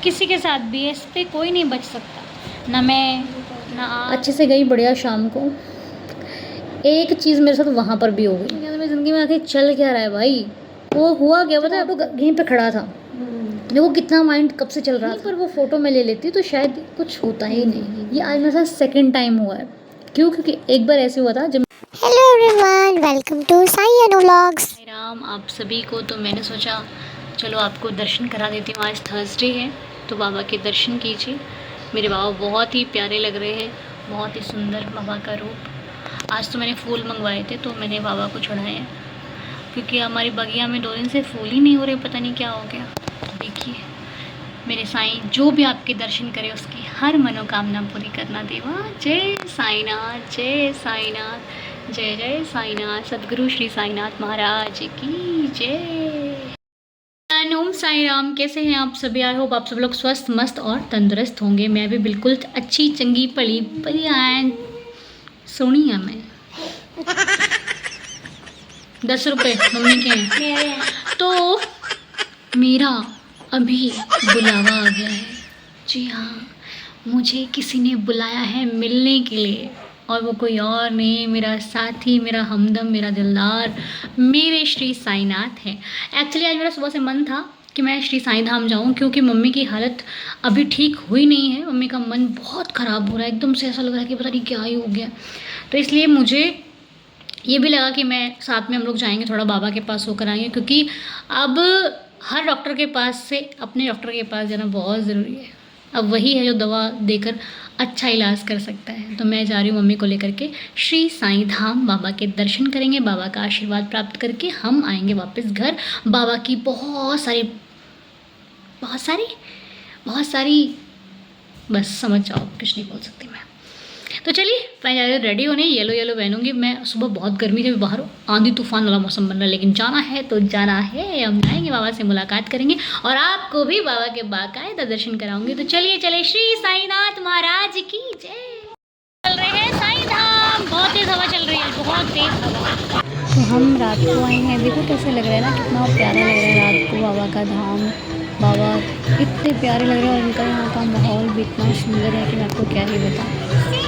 किसी के साथ भी है, इस पर कोई नहीं बच सकता, ना मैं ना आप। अच्छे से गई बढ़िया शाम को। एक चीज़ मेरे साथ वहाँ पर भी हो गई। मेरी ज़िंदगी में आखिर चल क्या रहा है भाई? वो हुआ क्या पता है? तो यहीं पे खड़ा था, देखो कितना माइंड कब से चल रहा था, पर वो फ़ोटो मैं ले लेती तो शायद कुछ होता ही नहीं। ये आज मेरे साथ सेकंड टाइम हुआ है। क्यों? क्योंकि एक बार ऐसे हुआ था जब hello everyone, welcome to Sai Anu vlogs. Ram आप सभी को। तो मैंने सोचा चलो आपको दर्शन करा देती हूँ। आज थर्सडे है तो बाबा के दर्शन कीजिए। मेरे बाबा बहुत ही प्यारे लग रहे हैं, बहुत ही सुंदर बाबा का रूप। आज तो मैंने फूल मंगवाए थे तो मैंने बाबा को चढ़ाए हैं, क्योंकि हमारी बगिया में 2 दिन से फूल ही नहीं हो रहे, पता नहीं क्या हो गया। तो देखिए मेरे साईं जो भी आपके दर्शन करे उसकी हर मनोकामना पूरी करना देवा। जय साईनाथ, जय साईनाथ, जय जय साईनाथ। सद्गुरु श्री साईनाथ महाराज की जय। ओम साई राम। कैसे हैं आप सभी? आई होप आप सब लोग स्वस्थ मस्त और तंदुरुस्त होंगे। मैं भी बिल्कुल अच्छी चंगी पली बढ़िया सोनी है मैं। 10 रुपये मम्मी के हैं। तो मेरा अभी बुलावा आ गया है। जी हाँ, मुझे किसी ने बुलाया है मिलने के लिए, और वो कोई और नहीं, मेरा साथी, मेरा हमदम, मेरा दिलदार, मेरे श्री साईनाथ है। एक्चुअली आज मेरा सुबह से मन था कि मैं श्री साईं धाम जाऊँ, क्योंकि मम्मी की हालत अभी ठीक हुई नहीं है। मम्मी का मन बहुत ख़राब हो रहा है, एकदम से ऐसा लग रहा है कि पता नहीं क्या ही हो गया। तो इसलिए मुझे ये भी लगा कि मैं साथ में हम लोग जाएंगे, थोड़ा बाबा के पास होकर आएंगे, क्योंकि अब हर डॉक्टर के पास से अपने डॉक्टर के पास जाना बहुत ज़रूरी है। अब वही है जो दवा देकर अच्छा इलाज कर सकता है। तो मैं जा रही हूँ मम्मी को लेकर के श्री साईं धाम। बाबा के दर्शन करेंगे, बाबा का आशीर्वाद प्राप्त करके हम आएंगे वापस घर। बाबा की बहुत सारी बस समझ जाओ, कुछ नहीं बोल सकती मैं। तो चलिए मैं जा रही हूँ रेडी होने। येलो पहनूंगी मैं। सुबह बहुत गर्मी थी, बाहर आंधी तूफान वाला मौसम बन रहा है, लेकिन जाना है तो जाना है। हम जाएंगे, बाबा से मुलाकात करेंगे और आपको भी बाबा के बाकायदा दर्शन कराऊंगी। तो चलिए श्री साईनाथ महाराज की जय। चल रहे हैं साईं धाम। बहुत तेज हवा चल रही है, बहुत तेज हवा। तो हम रात को आए हैं। देखो कैसे लग रहा है ना, कितना प्यारा लग रहा है रात को बाबा का धाम। बाबा इतने प्यारे लग रहे हैं और इनका यहाँ का माहौल भी इतना सुंदर है कि मैं आपको क्या ही बताऊँ।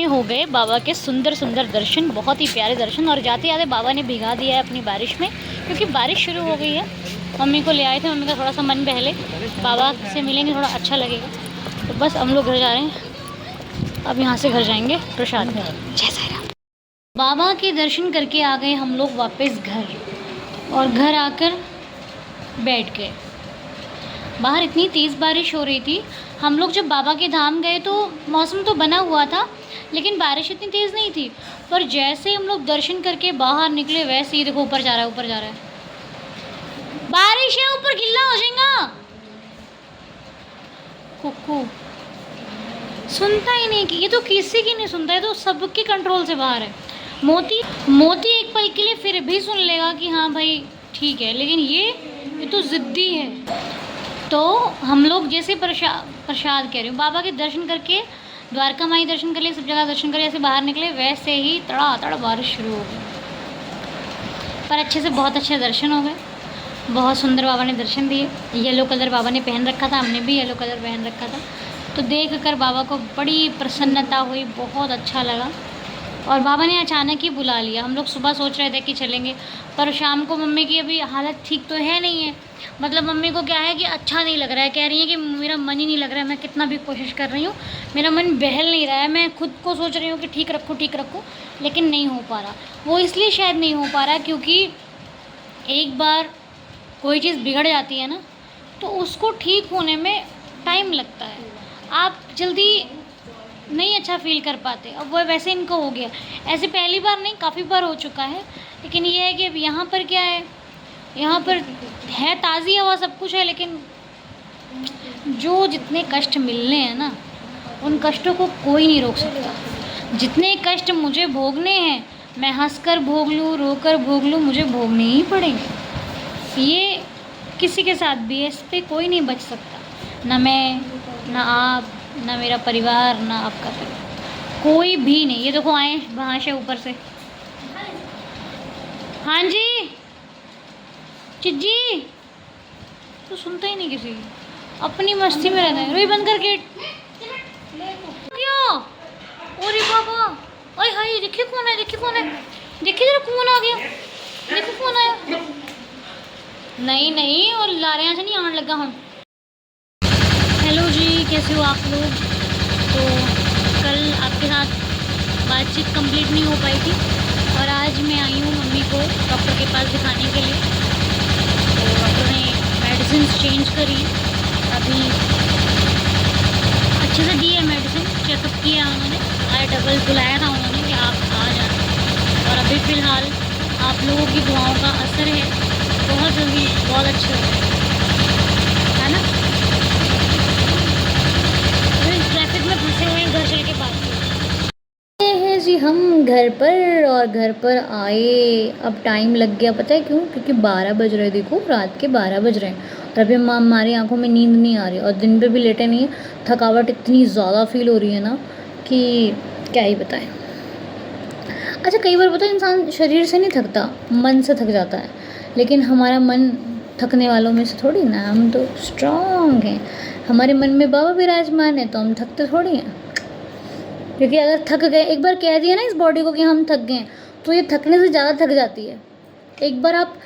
हो गए बाबा के सुंदर सुंदर दर्शन, बहुत ही प्यारे दर्शन। और जाते जाते बाबा ने भिगा दिया है अपनी बारिश में, क्योंकि बारिश शुरू हो गई है। मम्मी को ले आए थे, मम्मी का थोड़ा सा मन बहले, बाबा से मिलेंगे थोड़ा अच्छा लगेगा। तो बस हम लोग घर जा रहे हैं। अब यहाँ से घर जाएंगे प्रसाद में। जय साईं राम। बाबा के दर्शन करके आ गए हम लोग वापस घर, और घर आकर बैठ गए। बाहर इतनी तेज़ बारिश हो रही थी। हम लोग जब बाबा के धाम गए तो मौसम तो बना हुआ था, लेकिन बारिश इतनी तेज़ नहीं थी। पर जैसे हम लोग दर्शन करके बाहर निकले, वैसे ही देखो ऊपर जा रहा है। बारिश है, ऊपर गिल्ला हो जाएगा। कुक्कू सुनता ही नहीं, कि ये तो किसी की नहीं सुनता है, तो सबके कंट्रोल से बाहर है। मोती एक पल के लिए फिर भी सुन लेगा कि हाँ भाई ठीक है, लेकिन ये तो ज़िद्दी है। तो हम लोग जैसे प्रसाद कह रही हूँ, बाबा के दर्शन करके, द्वारका माई दर्शन कर लिए, सब जगह दर्शन कर, ऐसे बाहर निकले, वैसे ही तड़ातड़ बारिश शुरू हो गई। पर अच्छे से बहुत अच्छे दर्शन हो गए। बहुत सुंदर बाबा ने दर्शन दिए। येलो कलर बाबा ने पहन रखा था, हमने भी येलो कलर पहन रखा था। तो देख कर बाबा को बड़ी प्रसन्नता हुई, बहुत अच्छा लगा। और बाबा ने अचानक ही बुला लिया। हम लोग सुबह सोच रहे थे कि चलेंगे, पर शाम को मम्मी की अभी हालत ठीक तो है नहीं है। मतलब मम्मी को क्या है कि अच्छा नहीं लग रहा है, कह रही है कि मेरा मन ही नहीं लग रहा है। मैं कितना भी कोशिश कर रही हूँ, मेरा मन बहल नहीं रहा है। मैं खुद को सोच रही हूँ कि ठीक रखूँ, लेकिन नहीं हो पा रहा। वो इसलिए शायद नहीं हो पा रहा क्योंकि एक बार कोई चीज़ बिगड़ जाती है ना, तो उसको ठीक होने में टाइम लगता है। आप जल्दी नहीं अच्छा फील कर पाते। अब वो वैसे इनको हो गया। ऐसे पहली बार नहीं, काफ़ी बार हो चुका है। लेकिन ये है कि अब यहाँ पर क्या है, यहाँ पर है ताज़ी हवा, सब कुछ है, लेकिन जो जितने कष्ट मिलने हैं ना, उन कष्टों को कोई नहीं रोक सकता। जितने कष्ट मुझे भोगने हैं, मैं हंसकर भोग लूँ, रोकर भोग लूँ, मुझे भोगने ही पड़ेंगे। ये किसी के साथ भी है, इस पर कोई नहीं बच सकता। ना मैं, ना आप, ना मेरा परिवार, ना आपका परिवार, कोई भी नहीं। ये देखो आए वहाँ से ऊपर से। हाँ जी चिज्जी, तो सुनता ही नहीं किसी की, अपनी मस्ती में रहता है। रोई बंद कर गेट। क्या? अरे बाबा, अरे हाय, देखिए कौन है, देखिए कौन है, देखिए जरा कौन आ गया, देखो कौन आया। नहीं नहीं, और लारे से नहीं आने लगा हम। हेलो जी, कैसे हो आप लोग? तो कल आपके साथ बातचीत कंप्लीट नहीं हो पाई थी, और आज मैं आई हूँ मम्मी को डॉक्टर के पास दिखाने के लिए। तो डॉक्टर ने मेडिसिन चेंज करी, अभी अच्छे से दी है मेडिसिन, चेकअप किया उन्होंने, आया डबल बुलाया था उन्होंने कि आप आ जाना। और अभी फ़िलहाल आप लोगों की दुआओं का असर है, बहुत जल्दी बहुत अच्छे हो जाएगा, है ना। अभी ट्रैफिक में फंसे हुए हैं, घर चल के बात ये है जी हम घर पर, और घर पर आए अब टाइम लग गया। पता है क्यों? क्योंकि 12 बज रहे, देखो रात के 12 बज रहे हैं, और अभी हमारी आंखों में नींद नहीं आ रही, और दिन पे भी लेटे नहीं है। थकावट इतनी ज़्यादा फील हो रही है ना कि क्या ही बताएं। अच्छा, कई बार पता है इंसान शरीर से नहीं थकता, मन से थक जाता है, लेकिन हमारा मन थकने वालों में से थोड़ी ना, हम तो स्ट्रांग हैं। हमारे मन में बाबा विराजमान है, तो हम थकते थोड़ी हैं। क्योंकि अगर थक गए, एक बार कह दिया ना इस बॉडी को कि हम थक गए, तो ये थकने से ज़्यादा थक जाती है। एक बार आप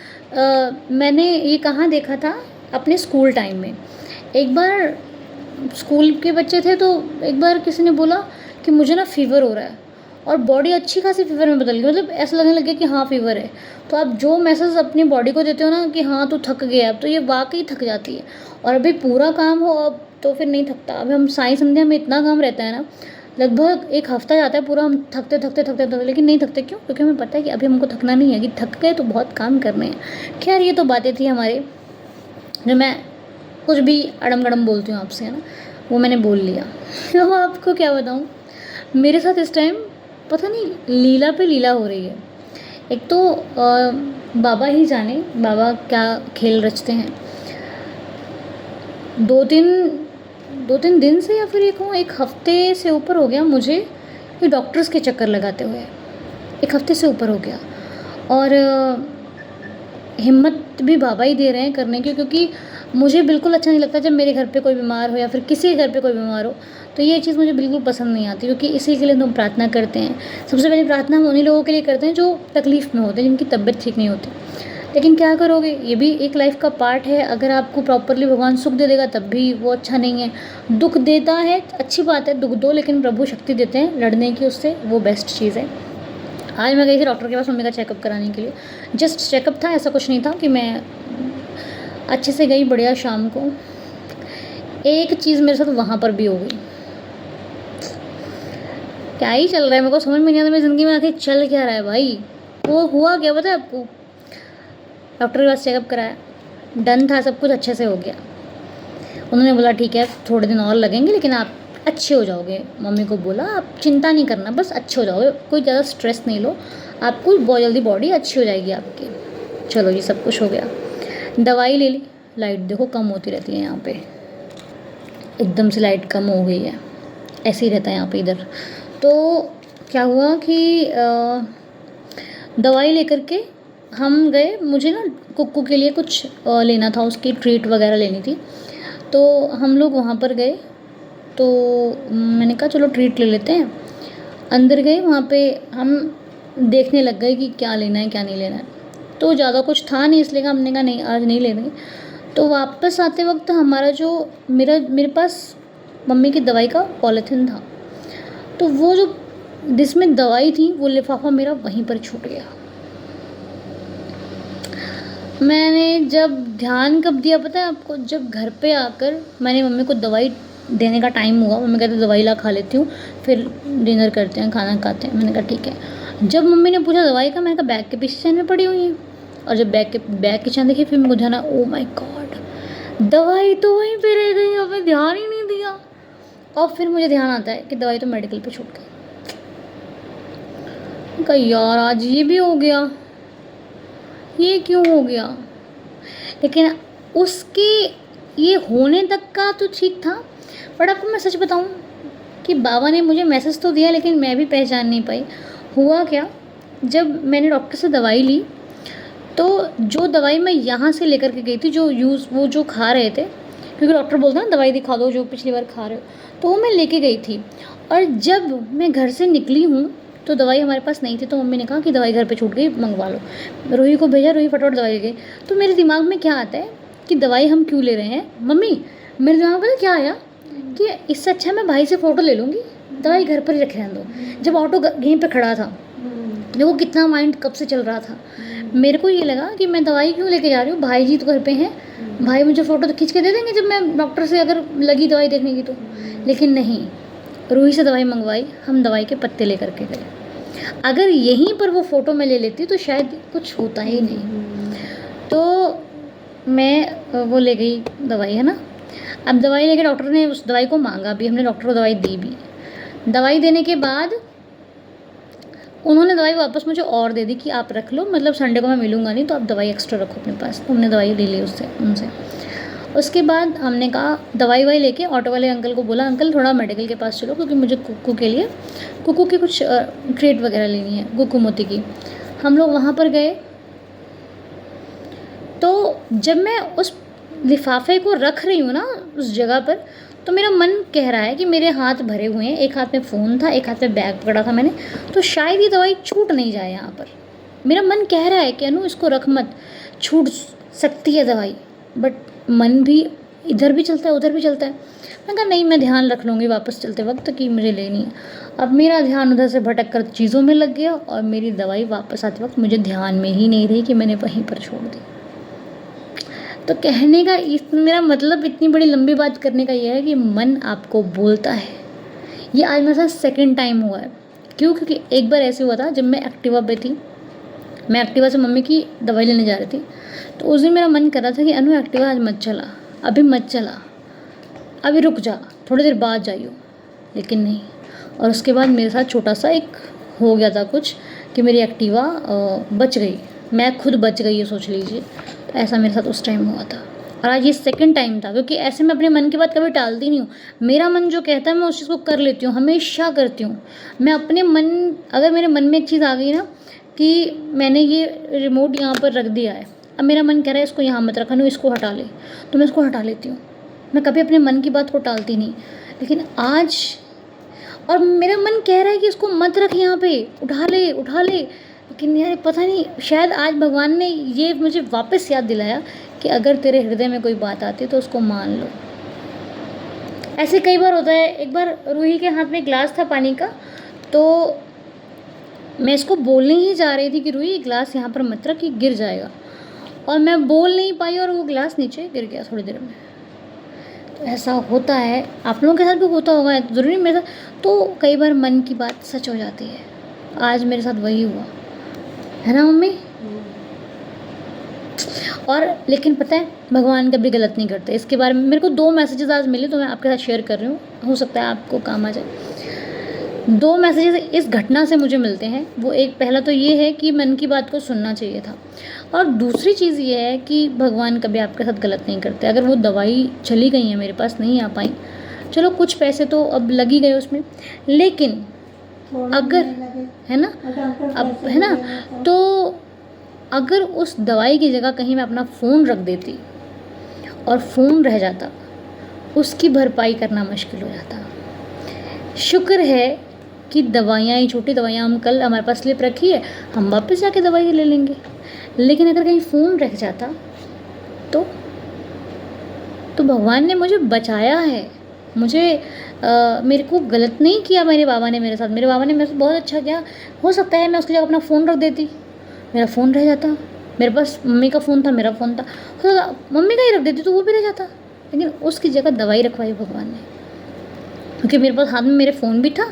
मैंने ये कहाँ देखा था, अपने स्कूल टाइम में। एक बार स्कूल के बच्चे थे, तो एक बार किसी ने बोला कि मुझे ना फ़ीवर हो रहा है, और बॉडी अच्छी खासी फ़ीवर में बदल गई, मतलब ऐसा लगने लग गया कि हाँ फ़ीवर है। तो आप जो मैसेज अपनी बॉडी को देते हो ना कि हाँ तू थक गया, अब तो ये वाकई थक जाती है। और अभी पूरा काम हो अब तो फिर नहीं थकता। अभी हम साई संध्या में इतना काम रहता है ना, लगभग एक हफ्ता जाता है पूरा, हम थकते थकते थकते थकते, लेकिन नहीं थकते। क्यों? क्योंकि हमें पता है कि अभी हमको थकना नहीं है, कि थक गए तो बहुत काम करने हैं। खैर, ये तो बातें थी हमारे, जो मैं कुछ भी अड़म गड़म बोलती हूँ आपसे, है ना, वो मैंने बोल लिया। तो आपको क्या बताऊँ, मेरे साथ इस टाइम पता नहीं लीला पे लीला हो रही है। एक तो बाबा ही जाने बाबा क्या खेल रचते हैं। दो तीन दिन से, या फिर ये कहूँ एक हफ्ते से ऊपर हो गया मुझे ये डॉक्टर्स के चक्कर लगाते हुए। एक हफ्ते से ऊपर हो गया, और हिम्मत भी बाबा ही दे रहे हैं करने की, क्योंकि मुझे बिल्कुल अच्छा नहीं लगता जब मेरे घर पे कोई बीमार हो, या फिर किसी के घर पे कोई बीमार हो, तो ये चीज़ मुझे बिल्कुल पसंद नहीं आती। क्योंकि इसी के लिए हम प्रार्थना करते हैं। सबसे पहले प्रार्थना हम उन्हीं लोगों के लिए करते हैं जो तकलीफ़ में होते हैं, जिनकी तबीयत ठीक नहीं होती। लेकिन क्या करोगे, ये भी एक लाइफ का पार्ट है। अगर आपको प्रॉपरली भगवान सुख दे देगा तब भी वो अच्छा नहीं है। दुख देता है, अच्छी बात है, दुख दो, लेकिन प्रभु शक्ति देते हैं लड़ने की, उससे वो बेस्ट चीज़ है। आज मैं गई थी डॉक्टर के पास मम्मी का चेकअप कराने के लिए। जस्ट चेकअप था, ऐसा कुछ नहीं था कि मैं अच्छे से गई बढ़िया शाम को। एक चीज़ मेरे साथ वहाँ पर भी हो गई। क्या ही चल रहा है, मेरे को समझ में नहीं आता मेरी ज़िंदगी में आखिर चल क्या रहा है भाई। वो हुआ क्या पता है आपको? डॉक्टर के पास चेकअप कराया, डन था, सब कुछ अच्छे से हो गया। उन्होंने बोला ठीक है थोड़े दिन और लगेंगे, लेकिन आप अच्छे हो जाओगे। मम्मी को बोला आप चिंता नहीं करना, बस अच्छे हो जाओगे, कोई ज़्यादा स्ट्रेस नहीं लो, आपको बहुत जल्दी बॉडी अच्छी हो जाएगी आपकी। चलो जी, सब कुछ हो गया। दवाई ले ली, लाइट देखो कम होती रहती है यहाँ पे, एकदम से लाइट कम हो गई है, ऐसे ही रहता है यहाँ पे इधर। तो क्या हुआ कि दवाई लेकर के हम गए। मुझे ना कुक्कू के लिए कुछ लेना था, उसकी ट्रीट वगैरह लेनी थी, तो हम लोग वहाँ पर गए। तो मैंने कहा चलो ट्रीट ले लेते हैं। अंदर गए, वहाँ पे हम देखने लग गए कि क्या लेना है क्या नहीं लेना है। तो ज़्यादा कुछ था नहीं, इसलिए हमने कहा नहीं आज नहीं लेंगे। तो वापस आते वक्त हमारा जो मेरे पास मम्मी की दवाई का पॉलीथिन था, तो वो जो जिसमें दवाई थी वो लिफाफा मेरा वहीं पर छूट गया। मैंने जब ध्यान कब दिया पता है आपको? जब घर पे आकर मैंने मम्मी को दवाई देने का टाइम हुआ, मम्मी कहती दवाई ला खा लेती हूँ, फिर डिनर करते हैं, खाना खाते हैं। मैंने कहा ठीक है। जब मम्मी ने पूछा दवाई का, मैंने कहा बैग के पीछे चैन में पड़ी हुई है। और जब बैग की चैन देखी, फिर मेरे को ध्यान, ओ माय गॉड, दवाई तो वहीं पे रह गई, हमें ध्यान ही नहीं दिया। और फिर मुझे ध्यान आता है कि दवाई तो मेडिकल पे छूट गई। कहा यार आज ये भी हो गया, ये क्यों हो गया। लेकिन उसके ये होने तक का तो ठीक था। बट आपको मैं सच बताऊं कि बाबा ने मुझे मैसेज तो दिया, लेकिन मैं भी पहचान नहीं पाई। हुआ क्या, जब मैंने डॉक्टर से दवाई ली, तो जो दवाई मैं यहाँ से लेकर के गई थी, वो जो खा रहे थे, क्योंकि डॉक्टर बोलता है ना दवाई दिखा दो जो पिछली बार खा रहे हो, तो वो मैं लेके गई थी। और जब मैं घर से निकली हूँ तो दवाई हमारे पास नहीं थी, तो मम्मी ने कहा कि दवाई घर पे छूट गई, मंगवा लो। रूही को भेजा, रूही फटाफट दवाई ले गई। तो मेरे दिमाग में क्या आता है कि दवाई हम क्यों ले रहे हैं मम्मी, मेरे दिमाग में क्या आया कि इससे अच्छा मैं भाई से फ़ोटो ले लूँगी, दवाई घर पर ही रखे रहने दो। जब ऑटो यहीं पर खड़ा था, देखो कितना माइंड कब से चल रहा था। मेरे को ये लगा कि मैं दवाई क्यों लेके जा रही हूँ, भाई जी तो घर पे हैं, भाई मुझे फ़ोटो तो खींच के दे देंगे जब मैं डॉक्टर से अगर लगी दवाई देखने की तो। लेकिन नहीं, रूही से दवाई मंगवाई, हम दवाई के पत्ते लेकर के गए। अगर यहीं पर वो फ़ोटो मैं ले लेती तो शायद कुछ होता ही नहीं। तो मैं वो ले गई दवाई, है ना। अब दवाई लेके डॉक्टर ने उस दवाई को मांगा भी, हमने डॉक्टर को दवाई दी भी। दवाई देने के बाद उन्होंने दवाई वापस मुझे और दे दी कि आप रख लो, मतलब संडे को मैं मिलूँगा नहीं तो आप दवाई एक्स्ट्रा रखो अपने पास। तो हमने दवाई ले ली उनसे। उसके बाद हमने कहा दवाई लेके ऑटो वाले अंकल को बोला, अंकल थोड़ा मेडिकल के पास चलो, क्योंकि मुझे कुक्कू की कुछ ट्रीट वगैरह लेनी है, कुक्कू मोती की। हम लोग वहाँ पर गए। तो जब मैं उस लिफाफे को रख रही हूँ ना उस जगह पर, तो मेरा मन कह रहा है कि मेरे हाथ भरे हुए हैं, एक हाथ में फ़ोन था, एक हाथ में बैग पकड़ा था मैंने, तो शायद ये दवाई छूट नहीं जाए यहाँ पर। मेरा मन कह रहा है कि अनु इसको रख मत, छूट सकती है दवाई। बट मन भी इधर भी चलता है उधर भी चलता है। मैं कहा नहीं, मैं ध्यान रख लूँगी वापस चलते वक्त कि मुझे लेनी है। अब मेरा ध्यान उधर से भटक कर चीज़ों में लग गया, और मेरी दवाई वापस आते वक्त मुझे ध्यान में ही नहीं रही कि मैंने वहीं पर छोड़ दी। तो कहने का मेरा मतलब, इतनी बड़ी लंबी बात करने का यह है कि मन आपको बोलता है। ये आज मेरे साथ सेकंड टाइम हुआ है। क्यों? क्योंकि एक बार ऐसे हुआ था जब मैं एक्टिवा पे थी, मैं एक्टिवा से मम्मी की दवाई लेने जा रही थी। तो उस दिन मेरा मन कर रहा था कि अनु एक्टिवा आज मत चला, अभी मत चला, अभी रुक जा, थोड़ी देर बाद जाइयो। लेकिन नहीं। और उसके बाद मेरे साथ छोटा सा एक हो गया था कुछ कि मेरी एक्टिवा बच गई, मैं खुद बच गई है, सोच लीजिए। तो ऐसा मेरे साथ उस टाइम हुआ था। और आज ये सेकंड टाइम था, क्योंकि ऐसे मैं अपने मन की बात कभी टालती नहीं हूँ। मेरा मन जो कहता है मैं उस चीज़ को कर लेती हूँ, हमेशा करती हूँ। मैं अपने मन, अगर मेरे मन में एक चीज़ आ गई ना कि मैंने ये रिमोट यहाँ पर रख दिया है, अब मेरा मन कह रहा है इसको यहाँ मत रखा, इसको हटा ले, तो मैं इसको हटा लेती हूँ। मैं कभी अपने मन की बात को टालती नहीं। लेकिन आज, और मेरा मन कह रहा है कि इसको मत रख यहाँ पे, उठा ले। लेकिन यार पता नहीं, शायद आज भगवान ने ये मुझे वापस याद दिलाया कि अगर तेरे हृदय में कोई बात आती तो उसको मान लो। ऐसे कई बार होता है। एक बार रूही के हाथ में गिलास था पानी का, तो मैं इसको बोलने ही जा रही थी कि रूही गिलास यहाँ पर मत रख, गिर जाएगा। और मैं बोल नहीं पाई और वो गिलास नीचे गिर गया थोड़ी देर में। तो ऐसा होता है, आप लोगों के साथ भी होता होगा, ज़रूरी मेरे साथ। तो कई बार मन की बात सच हो जाती है। आज मेरे साथ वही हुआ है ना मम्मी। और लेकिन पता है भगवान कभी गलत नहीं करते। इसके बारे में मेरे को 2 मैसेजेस आज मिले, तो मैं आपके साथ शेयर कर रही हूँ, हो सकता है आपको काम आ जाए। 2 मैसेजेस इस घटना से मुझे मिलते हैं। वो एक, पहला तो ये है कि मन की बात को सुनना चाहिए था, और दूसरी चीज़ ये है कि भगवान कभी आपके साथ गलत नहीं करते। अगर वो दवाई चली गई है, मेरे पास नहीं आ पाई, चलो कुछ पैसे तो अब लग ही गए उसमें, लेकिन अगर, है ना, अब है ना, तो अगर उस दवाई की जगह कहीं मैं अपना फ़ोन रख देती और फ़ोन रह जाता, उसकी भरपाई करना मुश्किल हो जाता। शुक्र है कि दवाइयाँ ही, छोटी दवाइयाँ हम कल हमारे पास स्लिप रखी है, हम वापस जाके दवाई ले लेंगे। लेकिन अगर कहीं फ़ोन रह जाता तो भगवान ने मुझे बचाया है। मेरे को गलत नहीं किया मेरे बाबा ने मेरे साथ। मेरे बाबा ने मेरे साथ बहुत अच्छा किया। हो सकता है मैं उसकी जगह अपना फ़ोन रख देती, मेरा फ़ोन रह जाता। मेरे पास मम्मी का फ़ोन था, मेरा फ़ोन था, हो सकता मम्मी का ही रख देती तो वो भी रह जाता। लेकिन उसकी जगह दवाई रखवाई भगवान ने। क्योंकि मेरे पास हाथ में मेरे फ़ोन भी था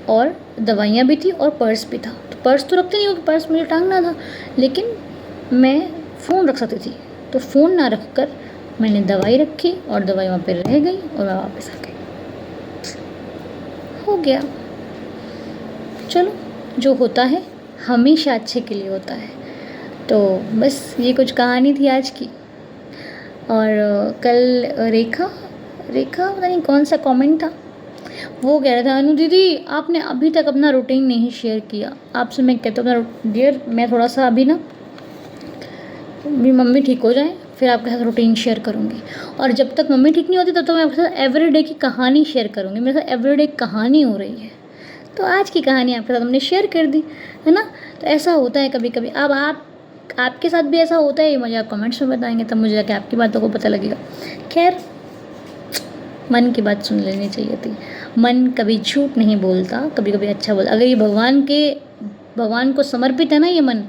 और दवाइयाँ भी थी और पर्स भी था। तो पर्स तो रखते नहीं क्योंकि पर्स मुझे टांगना था, लेकिन मैं फ़ोन रख सकती थी। तो फ़ोन ना रख कर मैंने दवाई रखी और दवाई वहाँ पे रह गई और मैं वापस आ गई। हो गया। चलो, जो होता है हमेशा अच्छे के लिए होता है। तो बस ये कुछ कहानी थी आज की। और कल रेखा पता नहीं कौन सा कमेंट था, वो कह रहा था अनु दीदी आपने अभी तक अपना रूटीन नहीं शेयर किया। आपसे मैं कहता हूँ अपना डियर, मैं थोड़ा सा अभी ना मेरी मम्मी ठीक हो जाए फिर आपके साथ रूटीन शेयर करूँगी। और जब तक मम्मी ठीक नहीं होती तब तो मैं आपके साथ एवरीडे की कहानी शेयर करूँगी। मेरे साथ एवरीडे कहानी हो रही है, तो आज की कहानी आपके साथ हमने शेयर कर दी, है ना। तो ऐसा होता है कभी कभी। अब आपके साथ भी ऐसा होता है, मुझे आप कमेंट्स में बताएंगे, तब मुझे जाके आपकी बातों को पता लगेगा। खैर, मन की बात सुन लेनी चाहिए थी। मन कभी झूठ नहीं बोलता, कभी कभी अच्छा बोलता। अगर ये भगवान को समर्पित है ना ये मन,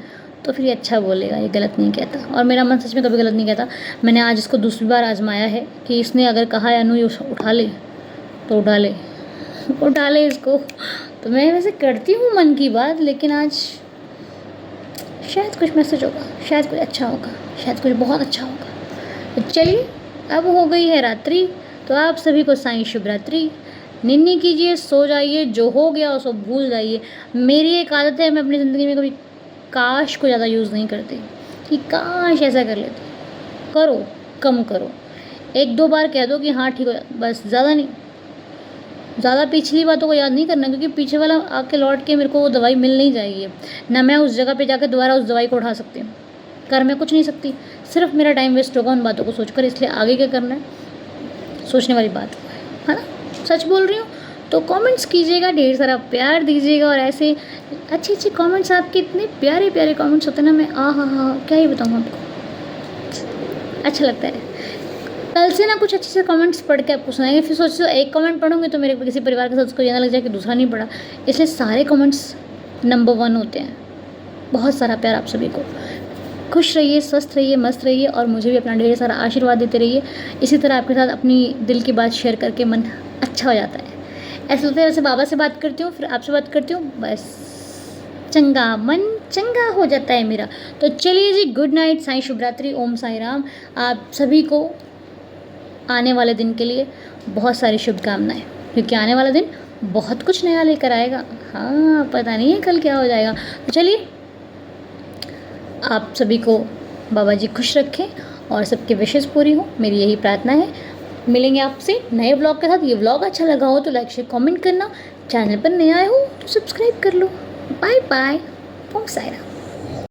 तो फिर ये अच्छा बोलेगा, ये गलत नहीं कहता। और मेरा मन सच में कभी गलत नहीं कहता। मैंने आज इसको दूसरी बार आजमाया है कि इसने अगर कहा है अनु ये उठा ले तो उठा ले इसको। तो मैं वैसे करती हूँ मन की बात, लेकिन आज शायद कुछ मैसेज होगा, शायद कुछ अच्छा होगा, शायद कुछ बहुत अच्छा होगा। तो चलिए, अब हो गई है रात्रि, तो आप सभी को साईं शुभ रात्रि। निन्नी कीजिए, सो जाइए, जो हो गया उसको भूल जाइए। मेरी एक आदत है, मैं अपनी ज़िंदगी में कभी काश को ज़्यादा यूज़ नहीं करती कि काश ऐसा कर लेते। करो, कम करो, 1-2 बार कह दो कि हाँ ठीक हो, बस ज़्यादा नहीं। ज़्यादा पिछली बातों को याद नहीं करना, क्योंकि पीछे वाला आके लौट के मेरे को वो दवाई मिल नहीं जाएगी। ना मैं उस जगह पे जाकर दोबारा उस दवाई को उठा सकती हूँ, कर मैं कुछ नहीं सकती। सिर्फ मेरा टाइम वेस्ट होगा उन बातों को सोचकर। इसलिए आगे क्या करना है, सोचने वाली बात है ना। सच बोल रही हूँ। तो कमेंट्स कीजिएगा, ढेर सारा प्यार दीजिएगा। और ऐसे अच्छे अच्छे कमेंट्स, आपके इतने प्यारे प्यारे कमेंट्स होते हैं ना, मैं हाँ क्या ही बताऊँ आपको, अच्छा लगता है। कल से ना कुछ अच्छे से कमेंट्स पढ़ के आपको सुनाएंगे। फिर सोचो एक कमेंट पढ़ूंगी तो मेरे किसी परिवार के साथ उसको ये ना लग जाए कि दूसरा नहीं पढ़ा। इसलिए सारे कमेंट्स नंबर 1 होते हैं। बहुत सारा प्यार आप सभी को। खुश रहिए, स्वस्थ रहिए, मस्त रहिए, और मुझे भी अपना ढेर सारा आशीर्वाद देते रहिए। इसी तरह आपके साथ अपनी दिल की बात शेयर करके मन अच्छा हो जाता है। ऐसा लगता है वैसे बाबा से बात करती हूँ, फिर आपसे बात करती हूँ, बस चंगा मन चंगा हो जाता है मेरा। तो चलिए जी, गुड नाइट, साईं शुभ रात्रि, ओम साई राम। आप सभी को आने वाले दिन के लिए बहुत सारी शुभकामनाएं, क्योंकि आने वाला दिन बहुत कुछ नया लेकर आएगा। हाँ, पता नहीं है कल क्या हो जाएगा। तो चलिए, आप सभी को बाबा जी खुश रखें और सबके विशेष पूरी हो, मेरी यही प्रार्थना है। मिलेंगे आपसे नए व्लॉग के साथ। ये व्लॉग अच्छा लगा हो तो लाइक शेयर कमेंट करना। चैनल पर नए आए हो तो सब्सक्राइब कर लो। बाय बाय, ओम साई राम।